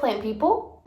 plant people.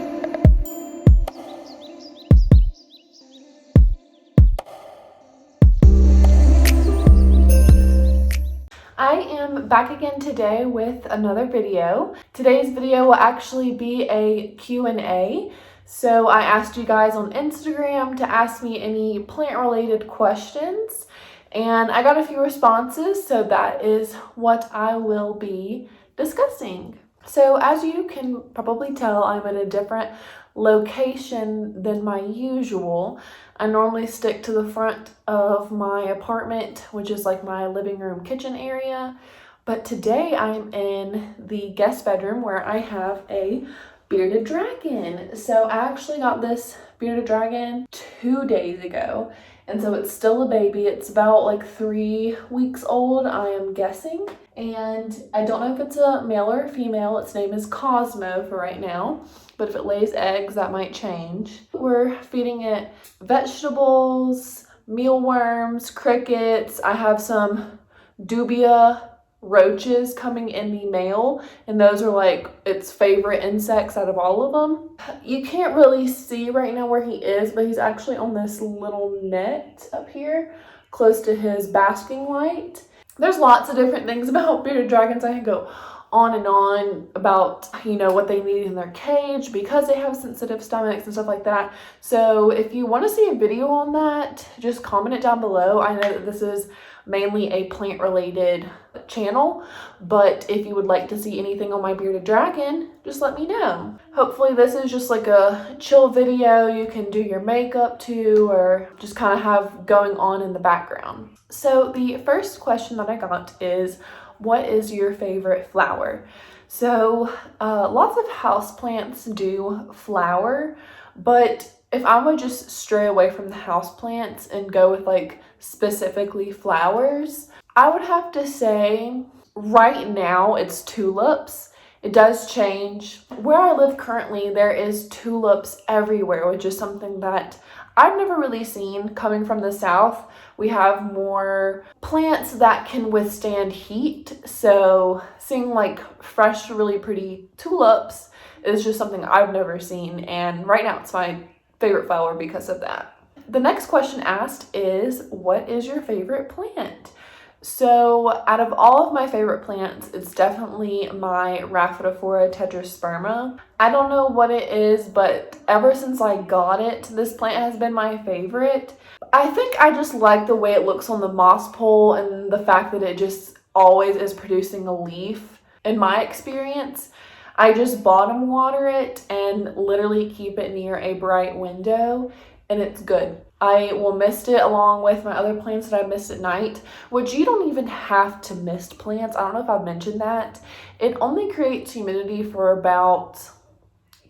I am back again today with another video. Today's video will actually be a Q&A. So I asked you guys on Instagram to ask me any plant-related questions, and I got a few responses, so that is what I will be discussing. So as you can probably tell, I'm at a different location than my usual. I normally stick to the front of my apartment, which is like my living room kitchen area. But today I'm in the guest bedroom where I have a bearded dragon. So I actually got this bearded dragon 2 days ago. And so it's still a baby. It's about like 3 weeks old, I am guessing. And I don't know if it's a male or a female. Its name is Cosmo for right now. But if it lays eggs, that might change. We're feeding it vegetables, mealworms, crickets. I have some dubia roaches coming in the mail, and those are like its favorite insects out of all of them. You can't really see right now where he is, but he's actually on this little net up here close to his basking light. There's lots of different things about bearded dragons. I could go on and on about, what they need in their cage because they have sensitive stomachs and stuff like that. So if you want to see a video on that, just comment it down below. I know that this is mainly a plant related channel, but if you would like to see anything on my bearded dragon, just let me know. Hopefully this is just like a chill video you can do your makeup to, or just kind of have going on in the background. So the first question that I got is, what is your favorite flower? So lots of houseplants do flower, but if I would just stray away from the houseplants and go with like specifically flowers, I would have to say right now it's tulips. It does change. Where I live currently, there is tulips everywhere, which is something that I've never really seen coming from the south. We have more plants that can withstand heat. So seeing like fresh, really pretty tulips is just something I've never seen. And right now it's my favorite flower because of that. The next question asked is, what is your favorite plant? So out of all of my favorite plants, it's definitely my Rhaphidophora tetrasperma. I don't know what it is, but ever since I got it, this plant has been my favorite. I think I just like the way it looks on the moss pole and the fact that it just always is producing a leaf. In my experience, I just bottom water it and literally keep it near a bright window, and it's good. I will mist it along with my other plants that I mist at night, which you don't even have to mist plants. I don't know if I've mentioned that. It only creates humidity for about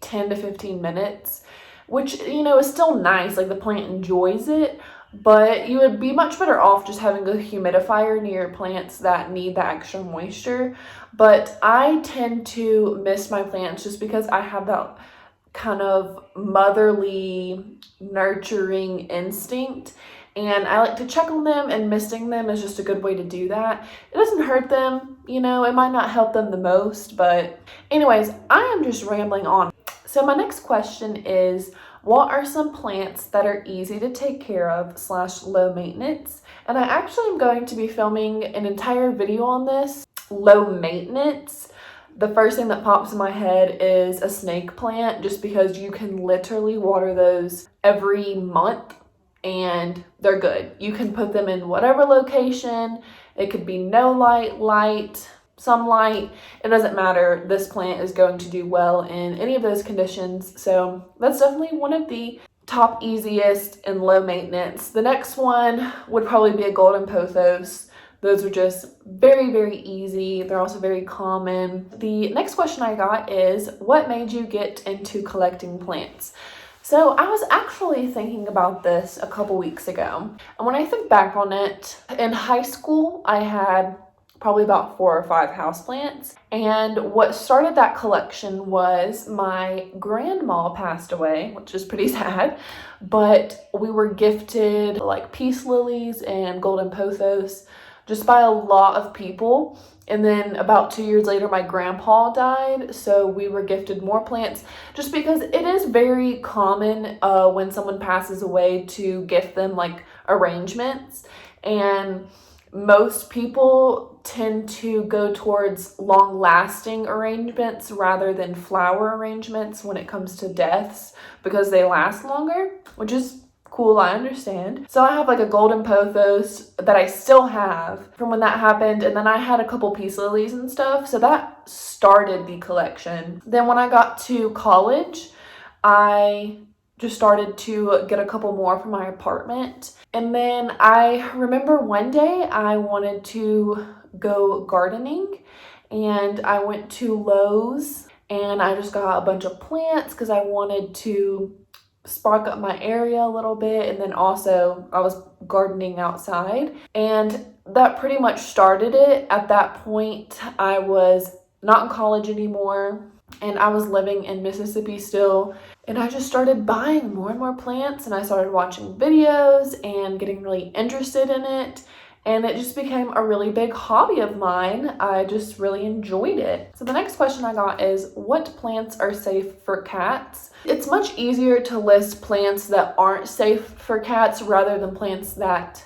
10 to 15 minutes, which, is still nice. Like the plant enjoys it, but you would be much better off just having a humidifier near your plants that need that extra moisture. But I tend to mist my plants just because I have that kind of motherly nurturing instinct, and I like to check on them, and misting them is just a good way to do that. It doesn't hurt them, it might not help them the most, but anyways, I am just rambling on. So my next question is, what are some plants that are easy to take care of / low maintenance? And I actually am going to be filming an entire video on this, low maintenance. The first thing that pops in my head is a snake plant, just because you can literally water those every month and they're good. You can put them in whatever location. It could be no light, light, some light. It doesn't matter. This plant is going to do well in any of those conditions. So that's definitely one of the top easiest and low maintenance. The next one would probably be a golden pothos. Those are just very, very easy. They're also very common. The next question I got is, what made you get into collecting plants? So I was actually thinking about this a couple weeks ago. And when I think back on it, in high school, I had probably about 4 or 5 houseplants. And what started that collection was my grandma passed away, which is pretty sad. But we were gifted like peace lilies and golden pothos just by a lot of people. And then about 2 years later, my grandpa died, so we were gifted more plants just because it is very common when someone passes away to gift them like arrangements. And most people tend to go towards long-lasting arrangements rather than flower arrangements when it comes to deaths because they last longer, which is cool, I understand. So I have like a golden pothos that I still have from when that happened, and then I had a couple peace lilies and stuff, so that started the collection. Then when I got to college, I just started to get a couple more for my apartment. And then I remember one day I wanted to go gardening, and I went to Lowe's and I just got a bunch of plants because I wanted to spark up my area a little bit. And then also I was gardening outside, and that pretty much started it. At that point, I was not in college anymore and I was living in Mississippi still, and I just started buying more and more plants, and I started watching videos and getting really interested in it. And it just became a really big hobby of mine. I just really enjoyed it. So the next question I got is, what plants are safe for cats? It's much easier to list plants that aren't safe for cats rather than plants that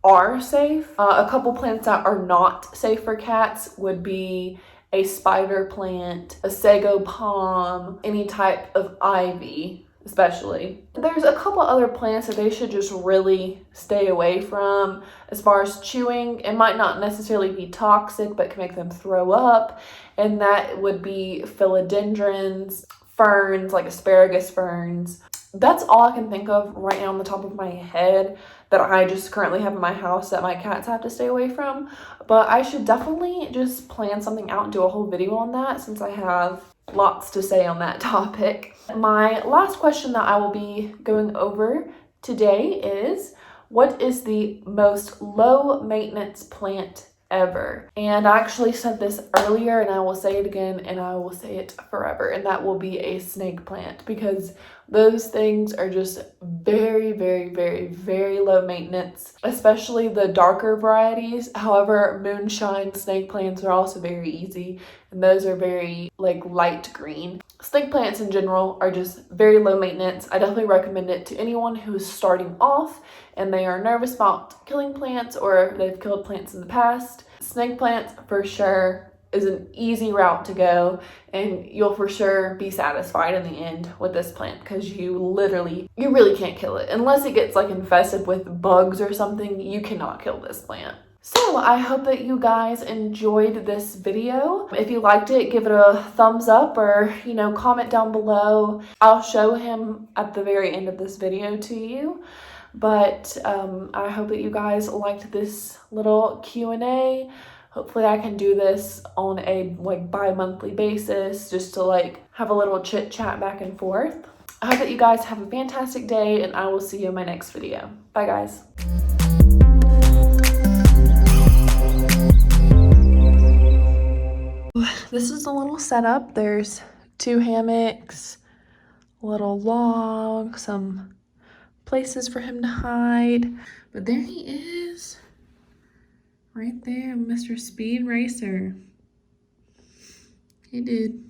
are safe. A couple plants that are not safe for cats would be a spider plant, a sago palm, any type of ivy especially. There's a couple other plants that they should just really stay away from. As far as chewing, it might not necessarily be toxic, but can make them throw up, and that would be philodendrons, ferns like asparagus ferns. That's all I can think of right now on the top of my head that I just currently have in my house that my cats have to stay away from. But I should definitely just plan something out and do a whole video on that, since I have lots to say on that topic. My last question that I will be going over today is, what is the most low maintenance plant ever? And I actually said this earlier, and I will say it again, and I will say it forever, and that will be a snake plant, because those things are just very, very, very, very low maintenance, especially the darker varieties. However, moonshine snake plants are also very easy, and those are very like light green. Snake plants in general are just very low maintenance. I definitely recommend it to anyone who's starting off and they are nervous about killing plants, or they've killed plants in the past. Snake plants for sure is an easy route to go, and you'll for sure be satisfied in the end with this plant, because you really can't kill it unless it gets like infested with bugs or something. You cannot kill this plant. So I hope that you guys enjoyed this video. If you liked it, give it a thumbs up, or comment down below. I'll show him at the very end of this video to you. But I hope that you guys liked this little Q&A. Hopefully I can do this on a bi-monthly basis, just to have a little chit chat back and forth. I hope that you guys have a fantastic day, and I will see you in my next video. Bye guys. This is a little setup. There's 2 hammocks, a little log, some places for him to hide. But there he is. Right there, Mr. Speed Racer. He did.